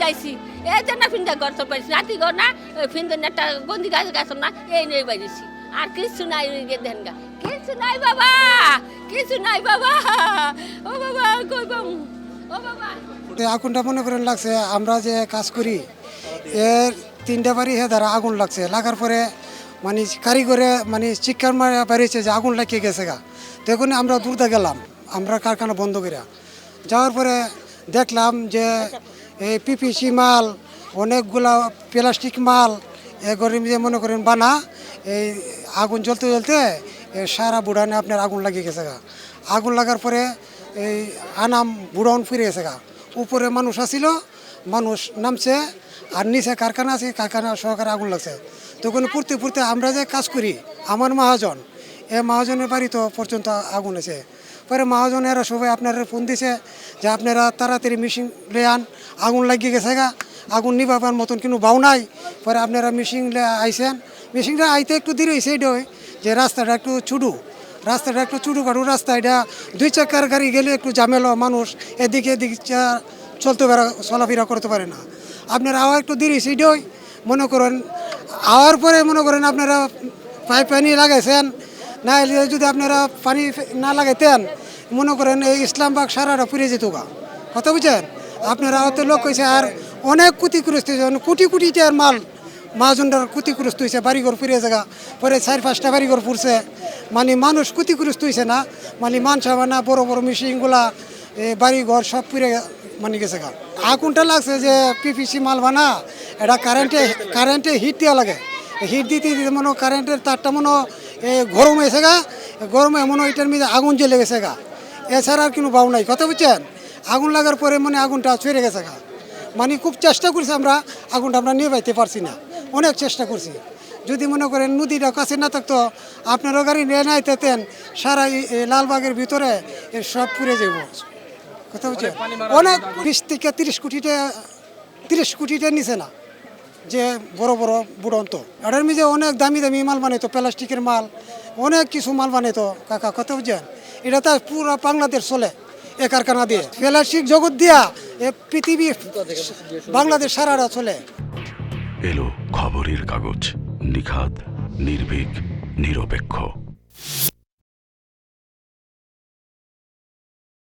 ফিন্দাইছি এই যে না ফিন্দা ঘর তো পাইছি রাতি ঘর না ফিন্দে একটা গন্দি গাছ গাছ না এই নিয়ে বাইরেছি আর কিছু নাই দেন গা কিছু নাই বাবা কিছু নাই বাবা ও বাবা কই বাবু ও বাবা আগুনটা মনে করেন লাগছে আমরা যে কাজ করি এর 3টা বাড়ি দ্বারা আগুন লাগছে লাগার পরে মানে কারিগরে মানে চিৎকার মারা বেরিয়েছে যে আগুন লাগিয়ে গেছে গা তখন আমরা দূরতে গেলাম আমরা কারখানা বন্ধ করে যাওয়ার পরে দেখলাম যে এই পিপিসি মাল অনেকগুলা প্লাস্টিক মাল এগুলো যে মনে করেন বানা এই আগুন জ্বলতে জ্বলতে সারা বুড়ানে আপনার আগুন লাগিয়ে গেছে গা আগুন লাগার পরে এই আনাম বুড়ান ফিরে গেছে গা উপরে মানুষ আসিল মানুষ নামছে আর নিচে কারখানা আছে কারখানা সহকারে আগুন লাগছে তখন পড়তে পড়তে আমরা যে কাজ করি আমার মহাজন মহাজনের বাড়ি তো পর্যন্ত আগুন আছে পরে মহাজনেরা সবাই আপনারা ফোন দিছে যে আপনারা তাড়াতাড়ি মেশিন লে আন আগুন লাগিয়ে গেছে গা আগুন নিভাবার মতন কোনো বাউ নাই পরে আপনারা মেশিন আইসেন মেশিনটা আইতে একটু দেরি হয়েছে এইটাই যে রাস্তাটা একটু চুডু কাটু রাস্তা এটা 2 চাকার গাড়ি গেলে একটু ঝামেলা মানুষ এদিকে চলাফেরা করতে পারে না আপনারা আওয়া একটু দেরি হয়েছে এইটাই মনে করেন আওয়ার পরে মনে করেন আপনারা পানি লাগাইছেন না হলে যদি আপনারা পানি না লাগাইতেন মনে করেন এই ইসলামবাগ সারাটা পুড়ে যেত গা কথা বুঝছেন আপনারা হয়তো লোক হয়েছে আর অনেক ক্ষতিগ্রস্ত হয়েছে কোটি কোটি টাকার মাল মহাজনটার ক্ষতিগ্রস্ত হয়েছে বাড়িঘর পুড়ে জায়গা পরে 4-5টা বাড়িঘর পুড়ছে মানে মানুষ ক্ষতিগ্রস্ত হয়েছে না মানে মানসাবানা বড় বড় মেশিনগুলা বাড়িঘর সব পুড়ে মানে গেছে গা আগুনটা লাগছে যে পিপিসি মাল বানা এটা কারেন্টে হিট দেওয়া লাগে হিট দিতে দিতে মনে কারেন্টের তারটা মনে গরম হয়েছে গা গরমে মনে এটার মধ্যে আগুন জ্বলে গেছে গা এছাড়া আর কোনো বাউ নাই কথা বুঝছেন আগুন লাগার পরে মানে আগুনটা ছড়ে গেছে গা মানে খুব চেষ্টা করছি আমরা আগুনটা আমরা নিভাইতে পারছি না অনেক চেষ্টা করছি যদি মনে করেন নদীটা কাছে না থাকতো আপনারও গাড়ি নিয়ে নাই তেতেন সারা লালবাগের ভিতরে সব পুড়ে যাব কথা বুঝছেন অনেক 20 থেকে 30 কোটিটা নিচে না যে বড় বড় বুড়ন্ত এটার মধ্যে অনেক দামি দামি মাল বানাইতো প্লাস্টিকের মাল অনেক কিছু মাল বানাইতো কাকা কথা বুঝছেন এটা তো পুরো বাংলাদেশ চলে এ কারখানা দিয়ে প্লাস্টিক জগৎ দিয়া এ পৃথিবী বাংলাদেশ সারাটা চলে এলো খবরের কাগজ নিখাত নির্ভীক নিরপেক্ষ।